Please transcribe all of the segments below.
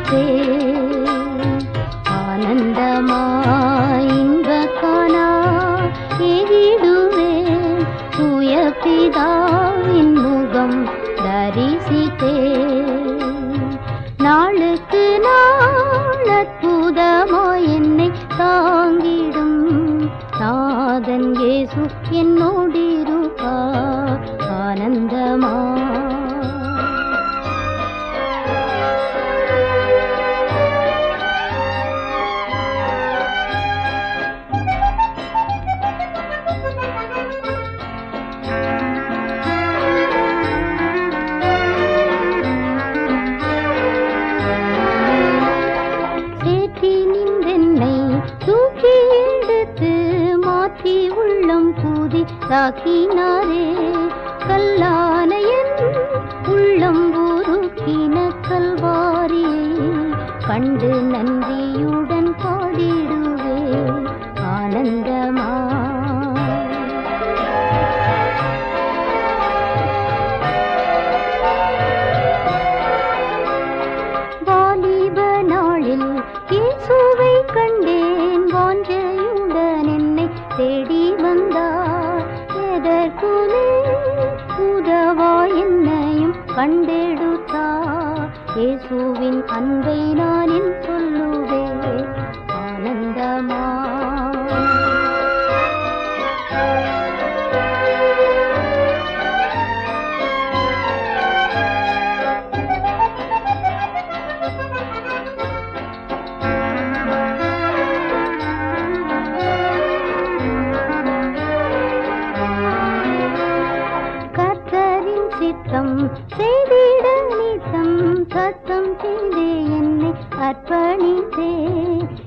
தரிசித்தே ஆனந்தமாய் இன்பக்கானா ஏகிடுவேன் தூய பிதாவின் முகம் தரிசித்தே நாளுக்கு நாள் அற்புதமாய் என்னை தாங்கிடும் நாதன் இயேசு என்னோடிருப்பார் ஆனந்தமா தூக்கி எடுத்து மாற்றி உள்ளம் பூதி தாக்கினாரே கல்லானையன் உள்ளம் உருக்கின கல்வாரியை கண்டு நன்றியுடன் பாடிடுவே ஆனந்தமா வாலிப நாளில் இயேசுவை கண்டேன் வாஞ்சையுடன் என்னை தேடி வந்தார் எதற்குமே உதவா என்னையும் கண்டெடுத்தார் இயேசுவின் அன்பை நான் என் சொல்லுவேன் ஆனந்தமா சித்தம் செய்திட நித்தம் சத்தம் செய்தே என்னை அர்ப்பணித்தே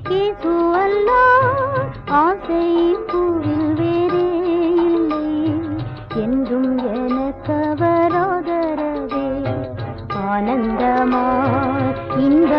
இயேசு அல்லாஹ் ஆசை பூவில் வேறே இல்லை என்றும் எனக்கவர் ஆதரவே ஆனந்தமாய் இன்ப